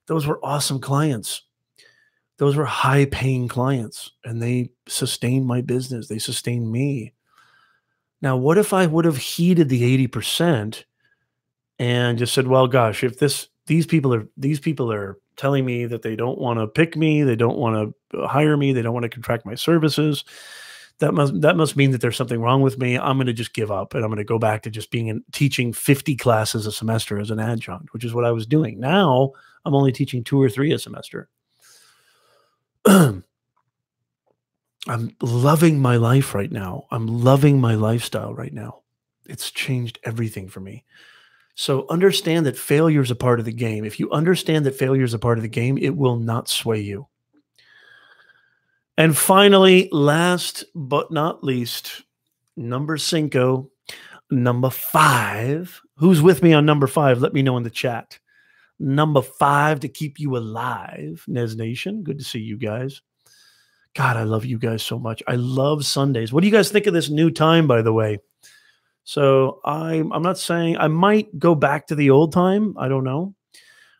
A: those were awesome clients. Those were high-paying clients, and they sustained my business. They sustained me. Now, what if I would have heeded the 80% and just said, "Well, gosh, if these people are telling me that they don't want to pick me, they don't want to hire me, they don't want to contract my services, that must mean that there's something wrong with me. I'm going to just give up, and I'm going to go back to just teaching 50 classes a semester as an adjunct," which is what I was doing. Now I'm only teaching 2 or 3 a semester. I'm loving my life right now. I'm loving my lifestyle right now. It's changed everything for me. So understand that failure is a part of the game. If you understand that failure is a part of the game, it will not sway you. And finally, last but not least, number 5. Number 5. Who's with me on number 5? Let me know in the chat. Number 5 to keep you alive. Nez Nation, good to see you guys. God, I love you guys so much. I love Sundays. What do you guys think of this new time, by the way? So I'm not saying I might go back to the old time. I don't know.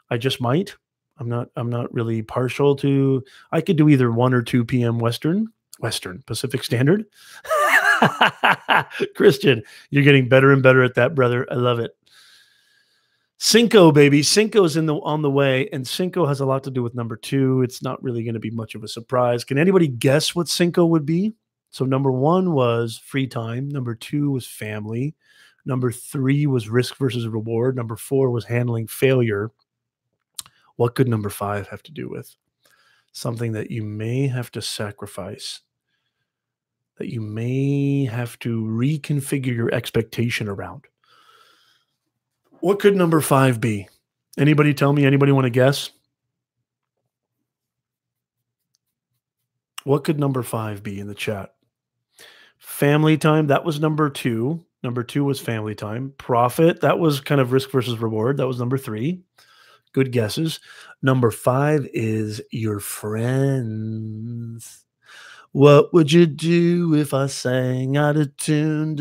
A: I just might. I'm not really partial to. I could do either 1 or 2 p.m. Western Pacific Standard. Christian, you're getting better and better at that, brother. I love it. Cinco, baby. Cinco's on the way, and Cinco has a lot to do with number 2. It's not really going to be much of a surprise. Can anybody guess what Cinco would be? So number 1 was free time, number 2 was family, number 3 was risk versus reward, number 4 was handling failure. What could number 5 have to do with? Something that you may have to sacrifice, that you may have to reconfigure your expectation around. What could number 5 be? Anybody tell me? Anybody want to guess? What could number 5 be in the chat? Family time, that was number 2. Number 2 was family time. Profit, that was kind of risk versus reward. That was number 3. Good guesses. Number 5 is your friends. What would you do if I sang out of tune?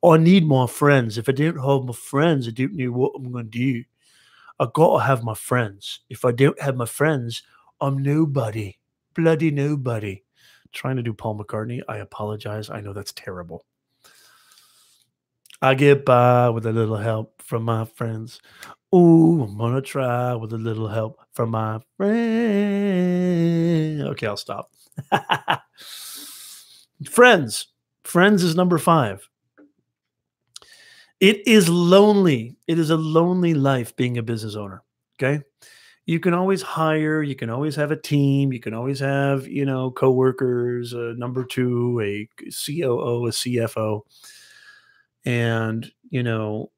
A: I need more friends. If I don't have my friends, I don't know what I'm going to do. I got to have my friends. If I don't have my friends, I'm nobody. Bloody nobody. Trying to do Paul McCartney. I apologize. I know that's terrible. I get by with a little help from my friends. Ooh, I'm gonna try with a little help from my friend. Okay, I'll stop. Friends. Friends is number 5. It is lonely. It is a lonely life being a business owner. Okay. You can always hire, you can always have a team, you can always have, coworkers, a number 2, a COO, a CFO. And, you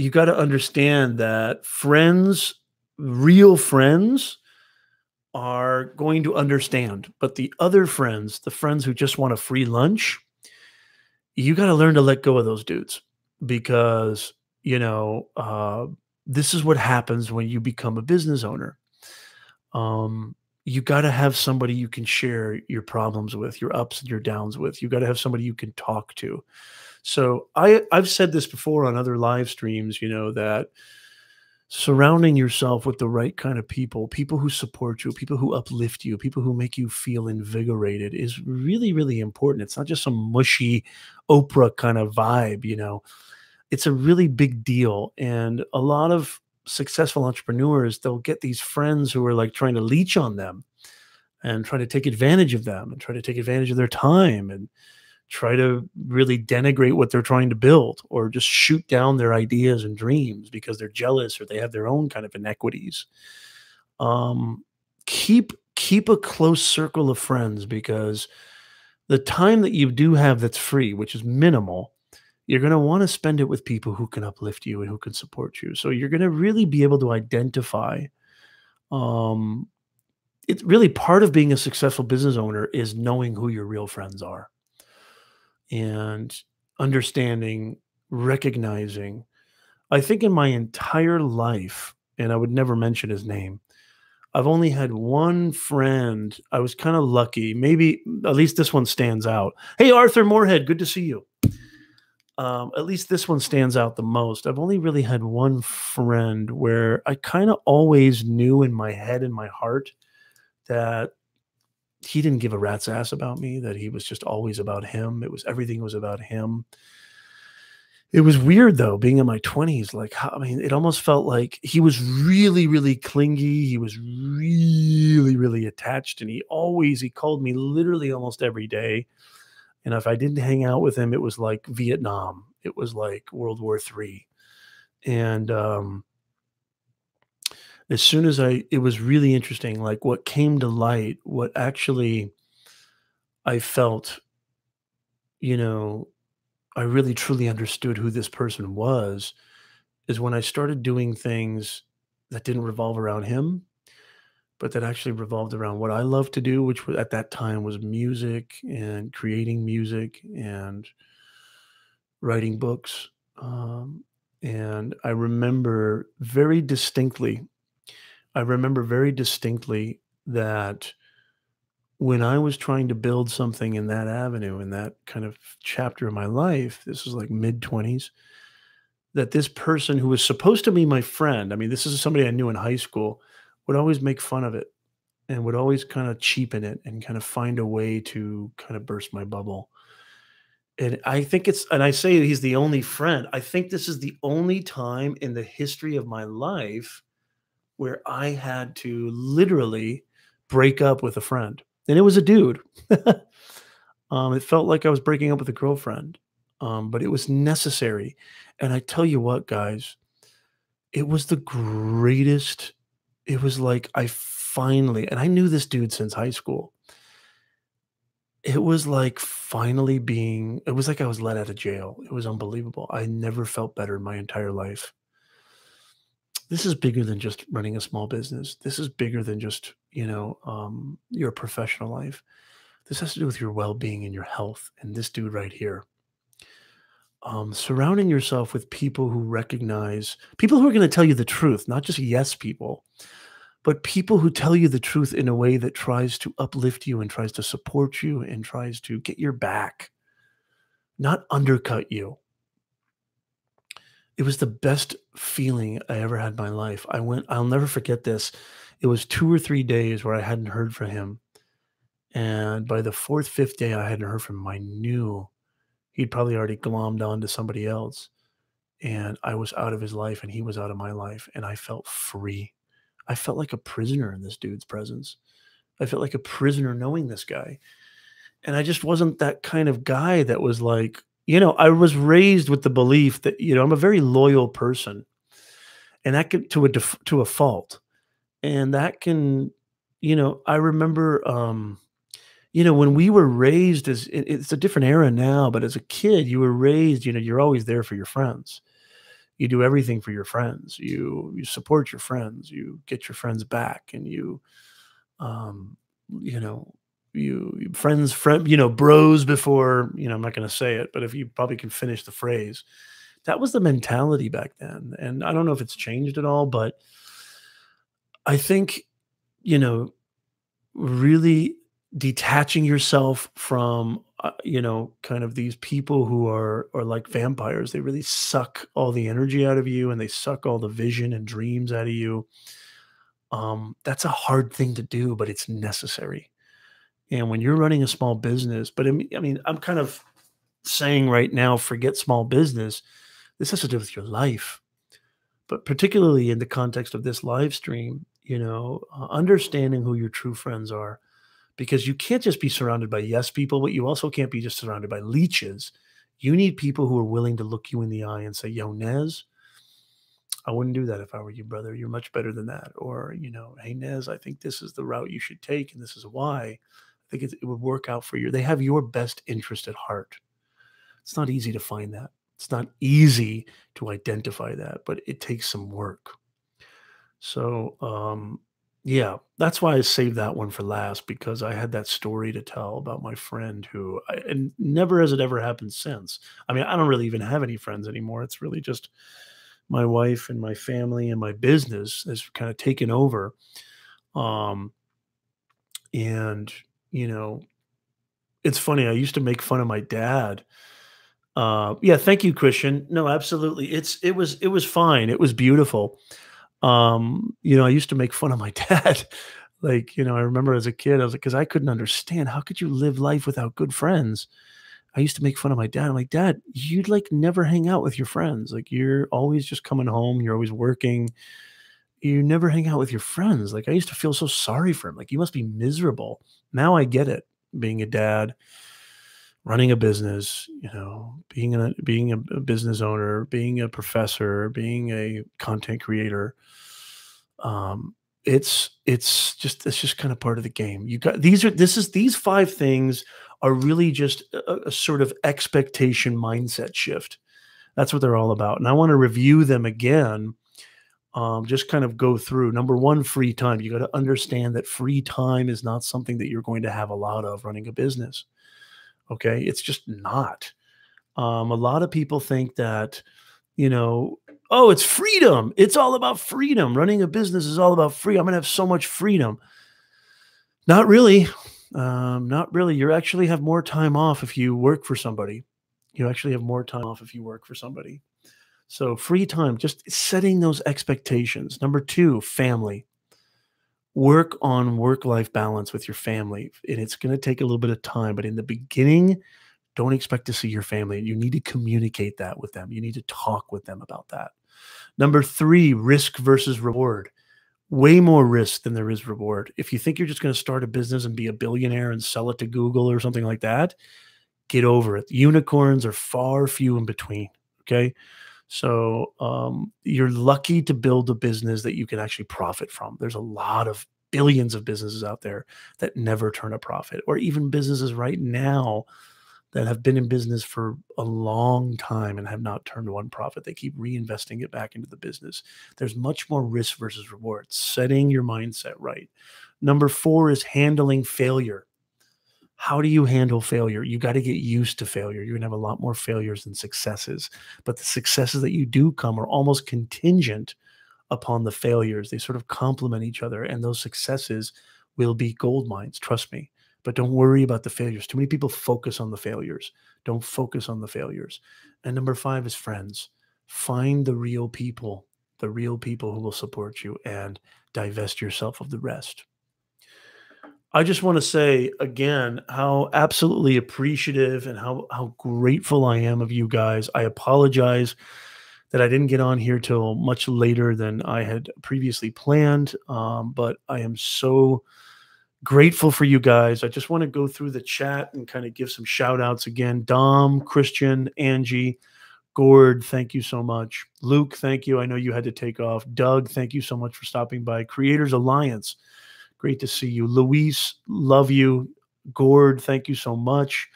A: got to understand that friends, real friends, are going to understand. But the other friends, the friends who just want a free lunch, you got to learn to let go of those dudes because, this is what happens when you become a business owner. You got to have somebody you can share your problems with, your ups and your downs with. You got to have somebody you can talk to. So I've said this before on other live streams, that surrounding yourself with the right kind of people who support you, people who uplift you, people who make you feel invigorated is really, really important. It's not just some mushy Oprah kind of vibe. It's a really big deal. And a lot of successful entrepreneurs, they'll get these friends who are like trying to leech on them and try to take advantage of them and try to take advantage of their time and try to really denigrate what they're trying to build or just shoot down their ideas and dreams because they're jealous or they have their own kind of inequities. Keep a close circle of friends because the time that you do have that's free, which is minimal, you're going to want to spend it with people who can uplift you and who can support you. So you're going to really be able to identify. It's really part of being a successful business owner is knowing who your real friends are and understanding, recognizing. I think in my entire life, and I would never mention his name, I've only had one friend. I was kind of lucky. Maybe at least this one stands out. Hey, Arthur Moorhead, good to see you. At least this one stands out the most. I've only really had one friend where I kind of always knew in my head, in my heart, that he didn't give a rat's ass about me, that he was just always about him. Everything was about him. It was weird though, being in my 20s. It almost felt like he was really, really clingy. He was really, really attached. And he called me literally almost every day. And if I didn't hang out with him, it was like Vietnam. It was like World War III. And as soon as it was really interesting, like what came to light, what actually I felt, I really truly understood who this person was, is when I started doing things that didn't revolve around him, but that actually revolved around what I love to do, which at that time was music and creating music and writing books. And I remember very distinctly that when I was trying to build something in that avenue, in that kind of chapter of my life, this was like mid-20s, that this person who was supposed to be my friend, I mean, this is somebody I knew in high school, would always make fun of it and would always kind of cheapen it and kind of find a way to kind of burst my bubble. And I say he's the only friend. I think this is the only time in the history of my life where I had to literally break up with a friend. And it was a dude. It felt like I was breaking up with a girlfriend, but it was necessary. And I tell you what, guys, it was the greatest. It was like I finally, and I knew this dude since high school. It was like finally being, it was like I was let out of jail. It was unbelievable. I never felt better in my entire life. This is bigger than just running a small business. This is bigger than just, your professional life. This has to do with your well-being and your health. And this dude right here, surrounding yourself with people who recognize, people who are going to tell you the truth, not just yes people, but people who tell you the truth in a way that tries to uplift you and tries to support you and tries to get your back, not undercut you. It was the best feeling I ever had in my life. I'll never forget this. It was 2 or 3 days where I hadn't heard from him. And by the 4th, 5th day I hadn't heard from him, I knew he'd probably already glommed on to somebody else. And I was out of his life and he was out of my life. And I felt free. I felt like a prisoner in this dude's presence. I felt like a prisoner knowing this guy. And I just wasn't that kind of guy that was like, I was raised with the belief that, I'm a very loyal person, and that can to a fault. And that can, I remember, when we were raised it's a different era now, but as a kid, you were raised, you're always there for your friends. You do everything for your friends. You support your friends. You get your friends back, and um, you know, bros before, I'm not going to say it, but if you probably can finish the phrase, that was the mentality back then. And I don't know if it's changed at all, but I think, you know, really detaching yourself from, kind of these people who are like vampires. They really suck all the energy out of you, and they suck all the vision and dreams out of you. That's a hard thing to do, but it's necessary. And when you're running a small business, but I'm kind of saying right now, forget small business. This has to do with your life, but particularly in the context of this live stream, understanding who your true friends are, because you can't just be surrounded by yes people, but you also can't be just surrounded by leeches. You need people who are willing to look you in the eye and say, yo, Nez, I wouldn't do that if I were you, brother. You're much better than that. Or, hey, Nez, I think this is the route you should take, and this is why. I think it would work out for you. They have your best interest at heart. It's not easy to find that. It's not easy to identify that, but it takes some work. So, yeah, that's why I saved that one for last, because I had that story to tell about my friend and never has it ever happened since. I mean, I don't really even have any friends anymore. It's really just my wife and my family, and my business has kind of taken over. Um, and, it's funny. I used to make fun of my dad. Yeah, thank you, Christian. No, absolutely. It was fine. It was beautiful. I used to make fun of my dad. Like, I remember as a kid, I was like, because I couldn't understand, how could you live life without good friends? I used to make fun of my dad. I'm like, Dad, you'd like never hang out with your friends. Like, you're always just coming home. You're always working. You never hang out with your friends. Like, I used to feel so sorry for him. Like, you must be miserable. Now I get it. Being a dad, running a business, being a business owner, being a professor, being a content creator. It's just kind of part of the game. These 5 things are really just a sort of expectation mindset shift. That's what they're all about. And I want to review them again. Just kind of go through. Number 1, free time. You got to understand that free time is not something that you're going to have a lot of running a business. Okay. It's just not. A lot of people think that, oh, it's freedom. It's all about freedom. Running a business is all about freedom. I'm going to have so much freedom. Not really. Not really. You actually have more time off if you work for somebody. You actually have more time off if you work for somebody. So free time, just setting those expectations. Number 2, family. Work on work-life balance with your family. And it's going to take a little bit of time, but in the beginning, don't expect to see your family. You need to communicate that with them. You need to talk with them about that. Number 3, risk versus reward. Way more risk than there is reward. If you think you're just going to start a business and be a billionaire and sell it to Google or something like that, get over it. Unicorns are far few in between. Okay. So you're lucky to build a business that you can actually profit from. There's a lot of billions of businesses out there that never turn a profit, or even businesses right now that have been in business for a long time and have not turned one profit. They keep reinvesting it back into the business. There's much more risk versus reward. Setting your mindset right. Number 4 is handling failure. How do you handle failure? You got to get used to failure. You're going to have a lot more failures than successes, but the successes that you do come are almost contingent upon the failures. They sort of complement each other, and those successes will be gold mines, trust me. But don't worry about the failures. Too many people focus on the failures. Don't focus on the failures. And number 5 is friends. Find the real people who will support you, and divest yourself of the rest. I just want to say again how absolutely appreciative and how grateful I am of you guys. I apologize that I didn't get on here till much later than I had previously planned, but I am so grateful for you guys. I just want to go through the chat and kind of give some shout outs again. Dom, Christian, Angie, Gord, thank you so much. Luke, thank you. I know you had to take off. Doug, thank you so much for stopping by. Creators Alliance, great to see you. Luis, love you. Gord, thank you so much.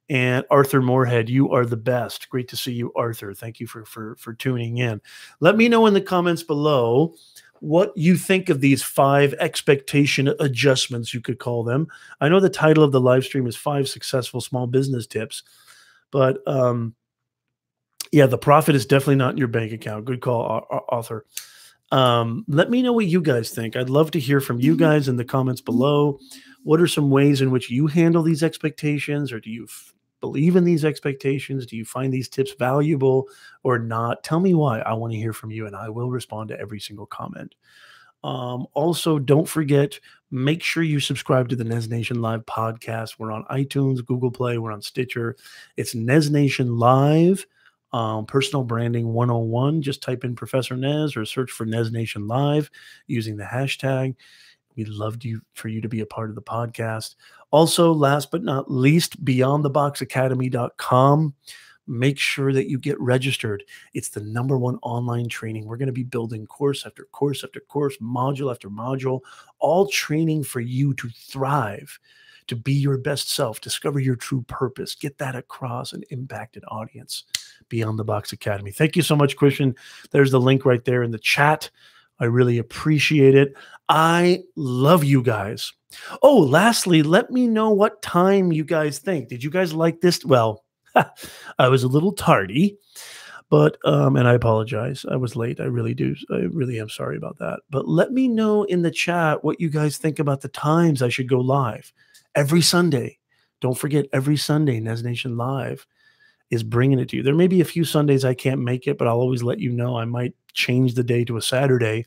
A: And Arthur Moorhead, you are the best. Great to see you, Arthur. Thank you for tuning in. Let me know in the comments below what you think of these 5 expectation adjustments, you could call them. I know the title of the live stream is 5 Successful Small Business Tips, but yeah, the profit is definitely not in your bank account. Good call, Arthur. Let me know what you guys think. I'd love to hear from you guys in the comments below. What are some ways in which you handle these expectations, or do you believe in these expectations? Do you find these tips valuable or not? Tell me why. I want to hear from you, and I will respond to every single comment. Also, don't forget, make sure you subscribe to the Nez Nation Live podcast. We're on iTunes, Google Play, we're on Stitcher. It's Nez Nation Live. Personal Branding 101. Just type in Professor Nez or search for Nez Nation Live using the hashtag. We'd love for you to be a part of the podcast. Also, last but not least, beyondtheboxacademy.com. Make sure that you get registered. It's the #1 online training. We're going to be building course after course after course, module after module, all training for you to thrive, to be your best self, discover your true purpose, get that across an impacted audience. Beyond the Box Academy. Thank you so much, Christian. There's the link right there in the chat. I really appreciate it. I love you guys. Oh, lastly, let me know what time you guys think. Did you guys like this? Well, I was a little tardy, but and I apologize. I was late. I really am sorry about that. But let me know in the chat what you guys think about the times I should go live. Every Sunday. Don't forget, every Sunday, Nez Nation Live is bringing it to you. There may be a few Sundays I can't make it, but I'll always let you know. I might change the day to a Saturday.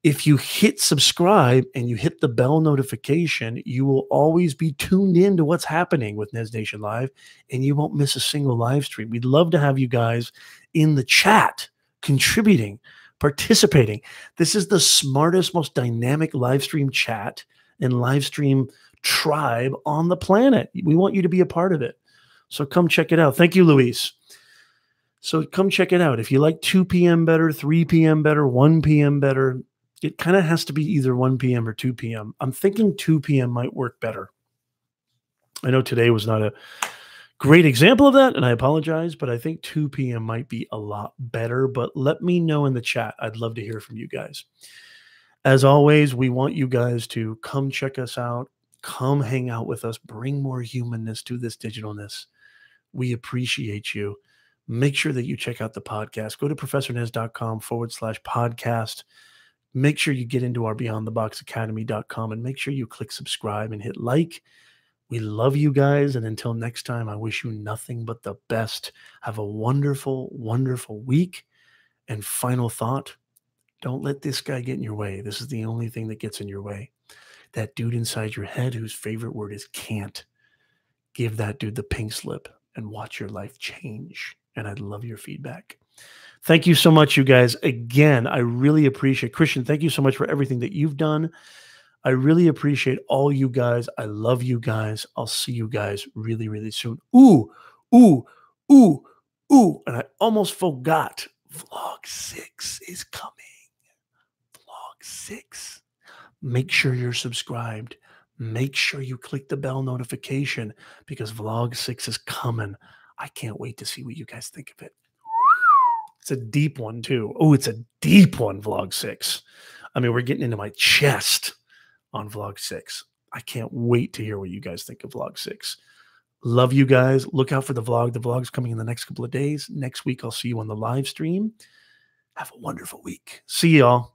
A: If you hit subscribe and you hit the bell notification, you will always be tuned in to what's happening with Nez Nation Live, and you won't miss a single live stream. We'd love to have you guys in the chat, contributing, participating. This is the smartest, most dynamic live stream chat and live stream tribe on the planet. We want you to be a part of it. So come check it out. Thank you, Luis. So come check it out. If you like 2 p.m. better, 3 p.m. better, 1 p.m. better, it kind of has to be either 1 p.m. or 2 p.m. I'm thinking 2 p.m. might work better. I know today was not a great example of that, and I apologize, but I think 2 p.m. might be a lot better. But let me know in the chat. I'd love to hear from you guys. As always, we want you guys to come check us out. Come hang out with us. Bring more humanness to this digitalness. We appreciate you. Make sure that you check out the podcast. Go to professornez.com/podcast. Make sure you get into our beyondtheboxacademy.com and make sure you click subscribe and hit like. We love you guys. And until next time, I wish you nothing but the best. Have a wonderful, wonderful week. And final thought, don't let this guy get in your way. This is the only thing that gets in your way. That dude inside your head whose favorite word is can't. Give that dude the pink slip and watch your life change. And I'd love your feedback. Thank you so much, you guys. Again, I really appreciate Christian. Thank you so much for everything that you've done. I really appreciate all you guys. I love you guys. I'll see you guys really, really soon. Ooh, ooh, ooh, ooh. And I almost forgot. Vlog 6 is coming. Vlog 6. Make sure you're subscribed. Make sure you click the bell notification because Vlog 6 is coming. I can't wait to see what you guys think of it. It's a deep one, too. Oh, it's a deep one, Vlog 6. I mean, we're getting into my chest on Vlog 6. I can't wait to hear what you guys think of Vlog 6. Love you guys. Look out for the vlog. The vlog's coming in the next couple of days. Next week, I'll see you on the live stream. Have a wonderful week. See y'all.